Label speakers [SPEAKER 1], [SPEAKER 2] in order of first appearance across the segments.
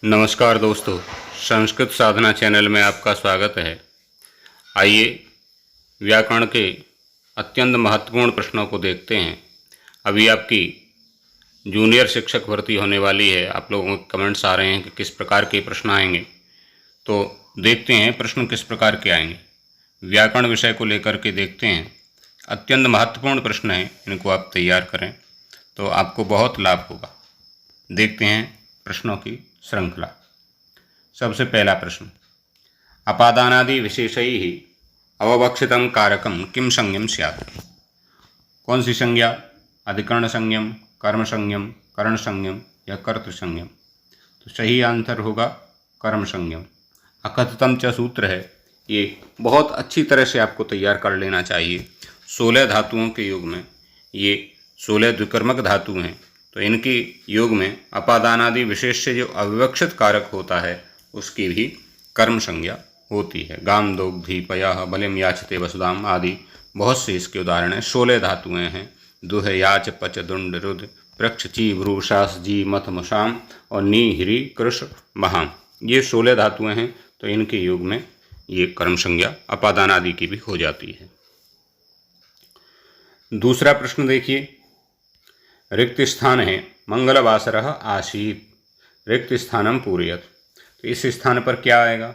[SPEAKER 1] नमस्कार दोस्तों, संस्कृत साधना चैनल में आपका स्वागत है। आइए व्याकरण के अत्यंत महत्वपूर्ण प्रश्नों को देखते हैं। अभी आपकी जूनियर शिक्षक भर्ती होने वाली है। आप लोगों के कमेंट्स आ रहे हैं कि किस प्रकार के प्रश्न आएंगे, तो देखते हैं प्रश्न किस प्रकार के आएंगे। व्याकरण विषय को लेकर के देखते हैं। अत्यंत महत्वपूर्ण प्रश्न हैं, इनको आप तैयार करें तो आपको बहुत लाभ होगा। देखते हैं प्रश्नों की श्रृंखला। सबसे पहला प्रश्न, अपादानादि विशेषैः अवक्षितं कारकं किं संज्ञं स्यात्। कौन सी संज्ञा? अधिकरण संज्ञम, कर्म संज्ञम, करण संज्ञम या कर्तृ संज्ञम। तो सही आंसर होगा कर्म संज्ञम। अकथितम च सूत्र है, ये बहुत अच्छी तरह से आपको तैयार कर लेना चाहिए। 16 धातुओं के योग में ये 16 द्विकर्मक धातु हैं, तो इनके योग में अपादानादि विशेष से जो अविवक्षित कारक होता है उसकी भी कर्म संज्ञा होती है। गाम दोग्धी पयः बलिम याचते वसुधाम आदि बहुत से इसके उदाहरण हैं। 16 धातुएं हैं, दुह याच पच दुंड रुद प्रक्ष ची वृषास जी मथ मशाम और नी हिरी कृष महाम। ये 16 धातुएं हैं, तो इनके योग में ये कर्म संज्ञा अपादानादि की भी हो जाती है। दूसरा प्रश्न देखिए, रिक्त स्थान है मंगलवासरः आसीत्, रिक्त स्थानम पूरयत्। तो इस स्थान पर क्या आएगा?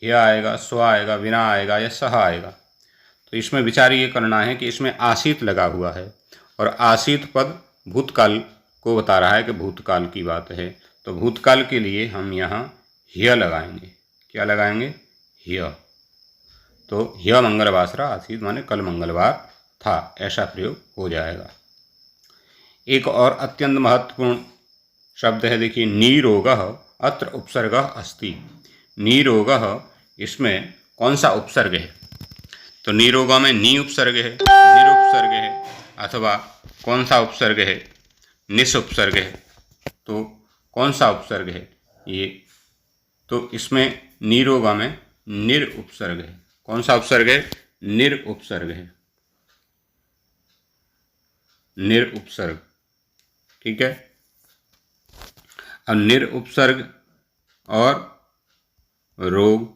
[SPEAKER 1] यह आएगा, स्व आएगा, विना आएगा या सह आएगा। तो इसमें विचार ये करना है कि इसमें आसीत लगा हुआ है और आसीत पद भूतकाल को बता रहा है कि भूतकाल की बात है। तो भूतकाल के लिए हम यहाँ ह्य लगाएंगे। क्या लगाएंगे? ह्य। तो ह्य मंगलवासरः आसीत् माने कल मंगलवार था, ऐसा प्रयोग हो जाएगा। एक और अत्यंत महत्वपूर्ण शब्द है, देखिए, नीरोगः अत्र उपसर्गः अस्ति। नीरोगः, इसमें कौन सा उपसर्ग है? तो नीरोगा में नी उपसर्ग है, निर उपसर्ग है, अथवा कौन सा उपसर्ग है? निस उपसर्ग है। तो कौन सा उपसर्ग है ये? तो इसमें नीरोगा में निर उपसर्ग है। कौन सा उपसर्ग है? निर उपसर्ग है, निर उपसर्ग। ठीक है। अब निर उपसर्ग और रोग।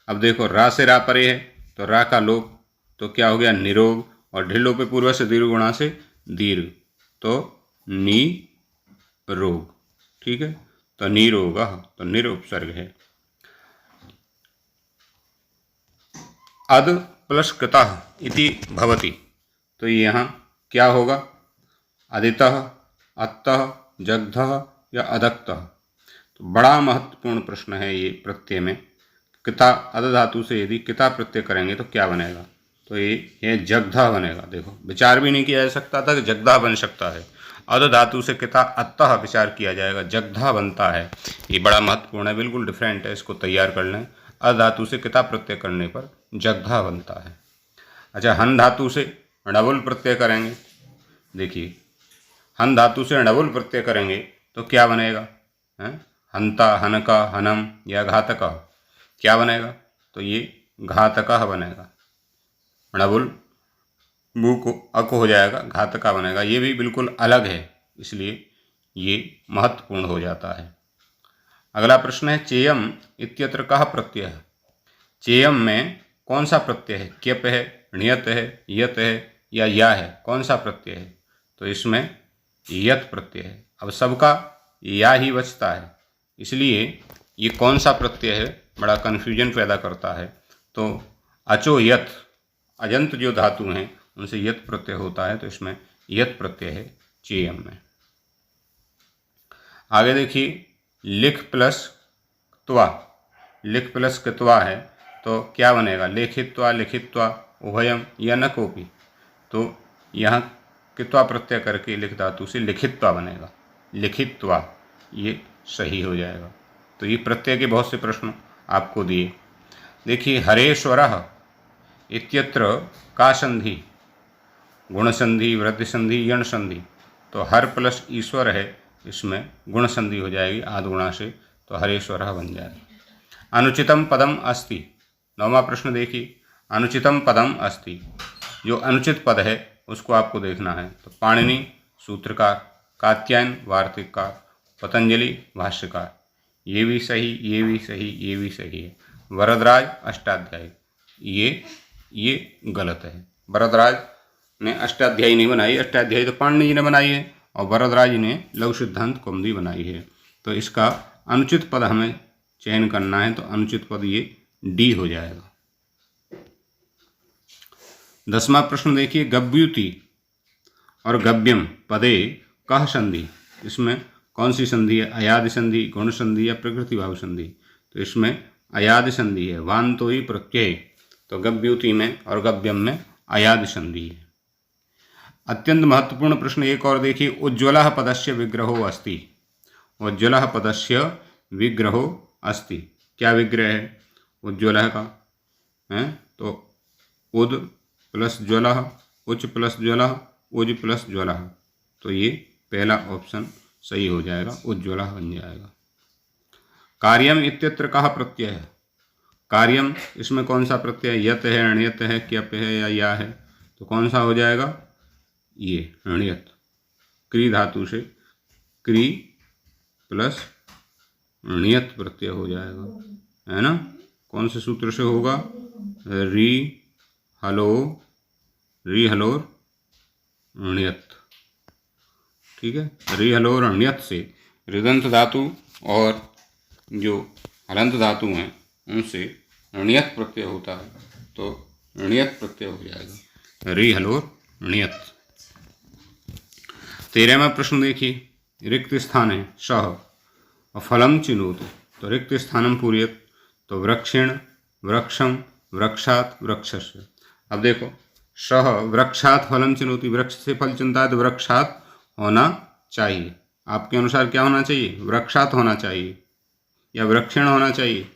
[SPEAKER 1] अब देखो, रा से रा परे है तो रा का लोप, तो क्या हो गया? निरोग। और ढिलो पे पूर्व से दीर्घ गुणा से दीर्घ, तो नी रोग। ठीक है। तो नीरोगः, तो निर उपसर्ग है। अद प्लस कृतः इति भवति, तो यहाँ क्या होगा? अदितः, अत्तः, जग्धः या अदक्तः। तो बड़ा महत्वपूर्ण प्रश्न है ये प्रत्यय में। किता अद धातु से यदि किता प्रत्यय करेंगे तो क्या बनेगा? तो ये जग्धा बनेगा। देखो, विचार भी नहीं किया जा सकता था कि जग्धा बन सकता है। अद धातु से किता अत्तः विचार किया जाएगा, जग्धा बनता है। ये बड़ा महत्वपूर्ण है, बिल्कुल डिफरेंट है, इसको तैयार कर लें। अद धातु से किता प्रत्यय करने पर जग्धा बनता है। अच्छा, हन धातु से णवुल प्रत्यय करेंगे। देखिए, हन धातु से णवुल प्रत्यय करेंगे तो क्या बनेगा? हंता, हनका, हनम या घातक, क्या बनेगा? तो ये घातकः बनेगा। णवुल मु को अक हो जाएगा, घातका बनेगा। ये भी बिल्कुल अलग है, इसलिए ये महत्वपूर्ण हो जाता है। अगला प्रश्न है, चेयम इत्यत्र कः प्रत्यय है। चेयम में कौन सा प्रत्यय है? क्यप है, ण्यत है, यत है या या है? कौन सा प्रत्यय है? तो इसमें यत प्रत्यय है। अब सबका या ही बचता है, इसलिए ये कौन सा प्रत्यय है बड़ा कन्फ्यूजन पैदा करता है। तो अचो यत, अजंत जो धातु हैं उनसे यत प्रत्यय होता है, तो इसमें यत प्रत्यय है चेयम में। आगे देखिए, लिख प्लस त्वा, लिख प्लस कृत्वा है तो क्या बनेगा? लेखित्वा, लिखित्वा, उभयम या न कोपी। तो यहाँ कित्वा प्रत्यय करके लिख धातु से लिखित्वा बनेगा, लिखित्वा, ये सही हो जाएगा। तो ये प्रत्यय के बहुत से प्रश्न आपको दिए। देखिए, हरेश्वरः इत्यत्र का संधि? गुण संधि, वृद्धि संधि, यण संधि। तो हर प्लस ईश्वर है, इसमें गुण संधि हो जाएगी आद गुणा से, तो हरेश्वरः बन जाएगा। अनुचितम पदम अस्ति, 9वां प्रश्न देखिए, अनुचितम पदम अस्ति। जो अनुचित पद है उसको आपको देखना है। तो पाणिनि सूत्रकार, कात्यायन वार्तिककार, पतंजलि भाष्यकार, ये भी सही, ये भी सही, ये भी सही है। वरदराज अष्टाध्यायी, ये गलत है। वरदराज ने अष्टाध्यायी नहीं बनाई, अष्टाध्यायी तो पाणिनि जी ने बनाई है और वरदराज ने लघु सिद्धांत कौमुदी बनाई है। तो इसका अनुचित पद हमें चयन करना है, तो अनुचित पद ये डी हो जाएगा। 10वां प्रश्न देखिए, गव्युति और गव्यम पदे कह संधि, इसमें कौन सी संधि है? अयादि संधि, गुण संधि या प्रकृति भाव संधि? तो इसमें अयादि संधि है, वान्तोई प्रत्यय। तो गव्युति में और गव्यम में अयादि संधि है। अत्यंत महत्वपूर्ण प्रश्न एक और देखिए, उज्ज्वलः पदस्य विग्रहो अस्ति। उज्ज्वलः पदस्य विग्रहो अस्ति, क्या विग्रह है उज्ज्वलः का? है तो उद प्लस ज्वलः, उच्च प्लस ज्वलः, उज प्लस ज्वलः। तो ये पहला ऑप्शन सही हो जाएगा, उज्ज्वलः बन जाएगा। कार्यम इत्यत्र कहा प्रत्यय है? कार्यम, इसमें कौन सा प्रत्यय? यत है, अण्यत है, क्यप है या है? तो कौन सा हो जाएगा? ये अण्यत। क्री धातु से क्री प्लस अण्यत प्रत्यय हो जाएगा, है ना? कौन से सूत्र से होगा? री हलोर अण्यत, ठीक है। री हलोर अण्यत से ऋदंत धातु और जो हलंत धातु हैं उनसे अण्यत प्रत्यय होता है, तो अण्यत प्रत्यय हो जाएगा, री हलोर अण्यत। 13वां प्रश्न देखिए, रिक्त स्थान है सह और फलम चिनोतु। तो रिक्त स्थानम पूर्यत, तो वृक्षेण, वृक्षम, वृक्षात, वृक्षस्य। अब देखो, सह वृक्षात फलम चिनोति, वृक्ष से फल चिनता है तो वृक्षात होना चाहिए। आपके अनुसार क्या होना चाहिए? वृक्षात होना चाहिए या वृक्षेण होना चाहिए?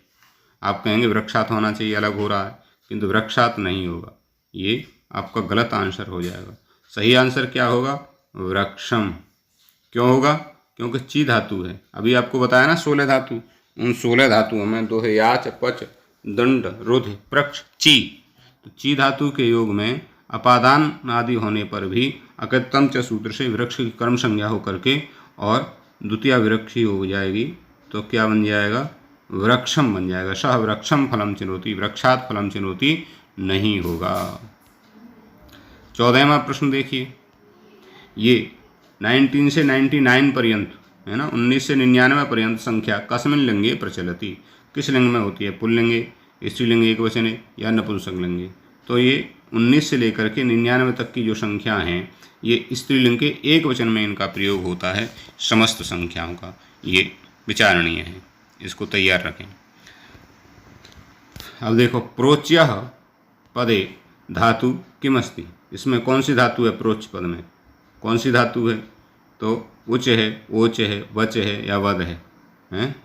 [SPEAKER 1] आप कहेंगे वृक्षात होना चाहिए, अलग हो रहा है, किंतु वृक्षात नहीं होगा, ये आपका गलत आंसर हो जाएगा। सही आंसर क्या होगा? वृक्षम। क्यों होगा? क्योंकि ची धातु है। अभी आपको बताया ना 16 धातु, उन 16 धातुओं में दोहे याच, पच, दंड, रुध, प्रक्ष, ची। तो ची धातु के योग में अपादान आदि होने पर भी अकृतम च सूत्र से वृक्ष की कर्म संज्ञा होकर के और द्वितीय विरक्षी हो जाएगी, तो क्या बन जाएगा? वृक्षम बन जाएगा। सह वृक्षम फलम चिनोति, वृक्षात फलम चिनोति नहीं होगा। 14वां प्रश्न देखिए, ये 19 से 99 पर्यंत है ना, 19 से 99 पर्यंत संख्या कस्मिन लिंगे प्रचलति, किस लिंग में होती है? पुल्लिंगे, स्त्रीलिंग एक वचने या नपुंसक लिंगे? तो ये 19 से लेकर के 99 तक की जो संख्या हैं ये स्त्रीलिंग के एक वचन में इनका प्रयोग होता है, समस्त संख्याओं का। ये विचारणीय है, इसको तैयार रखें। अब देखो, प्रोच्यः पदे धातु किमस्ति, इसमें कौन सी धातु है? प्रोच्य पद में कौन सी धातु है? तो उच है, ओच है, वच है या वद है? हैं?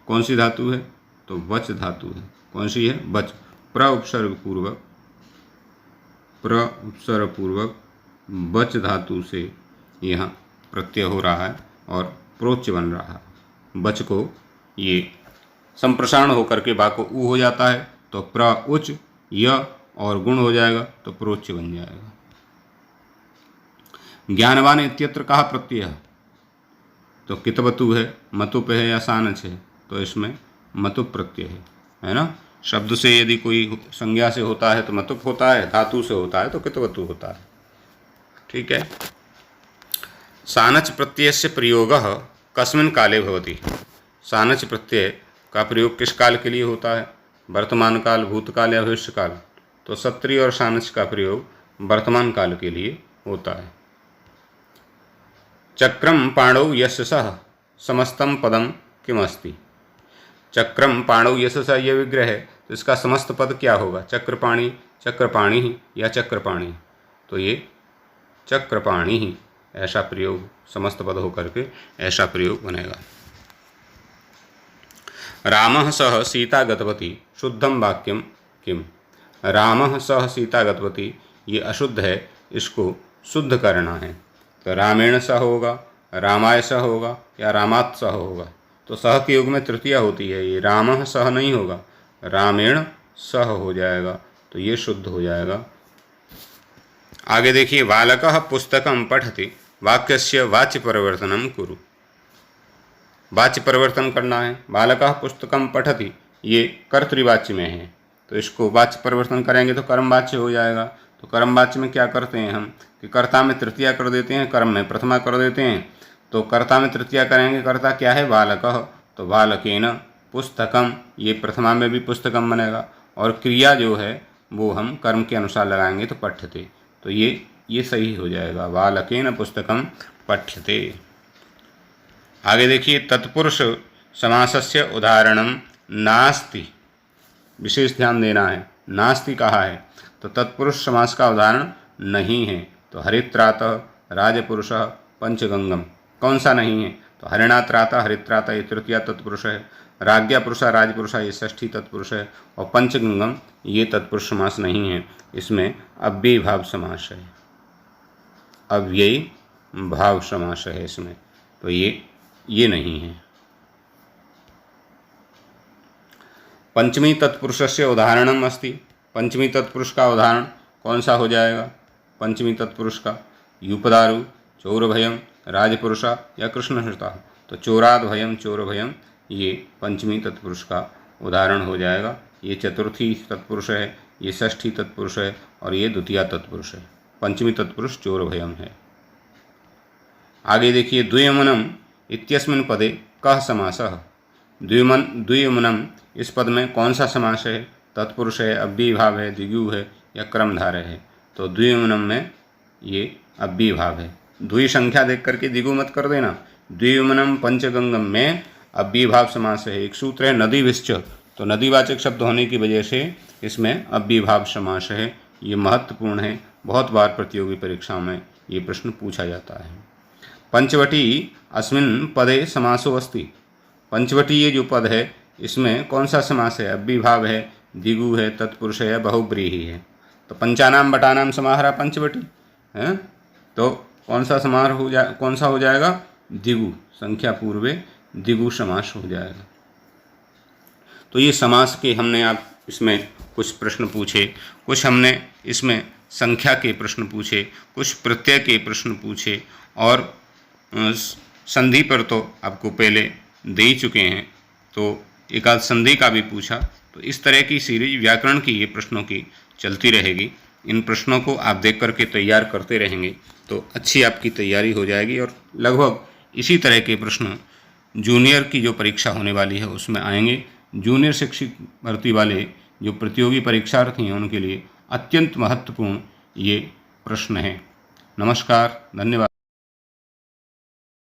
[SPEAKER 1] कौन सी धातु है? तो वच धातु है। कौन सी है? वच। प्र उपसर्ग पूर्वक वच धातु से यहाँ प्रत्यय हो रहा है और प्रोच्य बन रहा है। वच को ये संप्रसारण होकर के बा को ऊ हो जाता है, तो प्र उच, य और गुण हो जाएगा, तो प्रोच्य बन जाएगा। ज्ञानवान इत्यत्र कहा प्रत्यय है? तो कितवतु है, मतुप है या सानच है? तो इसमें मतुप प्रत्यय है ना। शब्द से यदि कोई संज्ञा से होता है तो मतुप होता है, धातु से होता है तो कितवतु होता है, ठीक है। सानच प्रत्यय से प्रयोग कस्मिन काले भवति, सानच प्रत्यय का प्रयोग किस काल के लिए होता है? वर्तमान काल, भूतकाल या भविष्य काल? तो सत्रि और सानच का प्रयोग वर्तमान काल के लिए होता है। चक्रम पाणौ यस्य सह समस्तम पदम किमस्ति, चक्रम पाणौ यस्य सह ये विग्रह है, तो इसका समस्त पद क्या होगा? चक्रपाणी, चक्रपाणी या चक्रपाणी? तो ये चक्रपाणी ही ऐसा प्रयोग, समस्त पद होकर के ऐसा प्रयोग बनेगा। रामः सह सीता गतवती, शुद्धम वाक्यम किम? रामः सह सीता गतवती ये अशुद्ध है, इसको शुद्ध करना है, तो रामेण सह होगा, रामाय सह होगा या रामात् सह होगा? तो सह के युग में तृतीया होती है, ये रामः सह नहीं होगा, रामेण सह हो जाएगा, तो ये शुद्ध हो जाएगा। आगे देखिए, बालकः पुस्तकं पठति वाक्यस्य वाच्य परिवर्तनं कुरु। वाच्य परिवर्तन करना है। बालकः पुस्तकं पठति, ये कर्तृवाच्य में है, तो इसको वाच्य परिवर्तन करेंगे तो कर्मवाच्य हो जाएगा। तो कर्मवाच्य में क्या करते हैं हम कि कर्ता में तृतीया कर देते हैं, कर्म में प्रथमा कर देते हैं। तो कर्ता में तृतीया करेंगे, कर्ता क्या है बालकः, तो बालकेन पुस्तकम, ये प्रथमा में भी पुस्तकम बनेगा। और क्रिया जो है वो हम कर्म के अनुसार लगाएंगे तो पठ्यते, तो ये सही हो जाएगा, बालकेन पुस्तकम पठ्यते। आगे देखिए, तत्पुरुष समासस्य उदाहरणम नास्ति, विशेष ध्यान देना है, नास्ति कहा है तो तत्पुरुष समास का उदाहरण नहीं है। तो हरित्रातः राजपुरुषः पंचगंगम, कौन सा नहीं है, तो हरिणात्रातः हरित्रातः ये तृतीया तत्पुरुष है, राज्ञा पुरुषा राजपुरुषा ये षष्ठी तत्पुरुष है, और पंचगंगम ये तत्पुरुष समास नहीं है, इसमें अव्ययी भाव समास है, अव्ययी भाव समास है इसमें, तो ये नहीं है। पंचमी तत्पुरुषस्य उदाहरणम अस्ति, पंचमी तत्पुरुष का उदाहरण कौन सा हो जाएगा, पंचमी तत्पुरुष का यूपदारु चौरभयम राजपुरुषा या कृष्णहृता, तो चोराद भयम चोर भयम ये पंचमी तत्पुरुष का उदाहरण हो जाएगा। ये चतुर्थी तत्पुरुष है, ये षष्ठी तत्पुरुष है, और ये द्वितीया तत्पुरुष है। पंचमी तत्पुरुष चोर भयम है। आगे देखिए, द्वियमनम इत्यस्मिन् पदे कः समासः, द्वियमनम इस पद में कौन सा समास है, तत्पुरुष है, अव्ययी भाव है, द्विगु है या क्रमधारय है, तो द्वियमनम में ये अव्ययी भाव है। द्वि संख्या देख करके द्विगु मत कर देना। द्वियमनम पंचगंगम में अव्ययी भाव समास है। एक सूत्र है नदी विश्च, तो नदीवाचक शब्द होने की वजह से इसमें अव्ययी भाव समास है। ये महत्वपूर्ण है, बहुत बार प्रतियोगी परीक्षाओं में ये प्रश्न पूछा जाता है। पंचवटी अस्मिन् पदे समासो अस्ति, पंचवटी ये जो पद है इसमें कौन सा समास है, अव्ययी भाव है, द्विगु है, तत्पुरुष है या बहुब्रीहि है, तो पंचानाम बटानाम समाहारा पंचवटी है, तो कौन सा हो जाएगा, द्विगु, संख्या पूर्वे द्विगु समास हो जाएगा। तो ये समास के हमने आप इसमें कुछ प्रश्न पूछे, कुछ हमने इसमें संख्या के प्रश्न पूछे, कुछ प्रत्यय के प्रश्न पूछे, और संधि पर तो आपको पहले दे ही चुके हैं, तो एक आध संधि का भी पूछा। तो इस तरह की सीरीज व्याकरण की ये प्रश्नों की चलती रहेगी। इन प्रश्नों को आप देख करके तैयार करते रहेंगे तो अच्छी आपकी तैयारी हो जाएगी, और लगभग इसी तरह के प्रश्न जूनियर की जो परीक्षा होने वाली है उसमें आएंगे। जूनियर शिक्षक भर्ती वाले जो प्रतियोगी परीक्षार्थी हैं उनके लिए अत्यंत महत्वपूर्ण ये प्रश्न हैं। नमस्कार, धन्यवाद।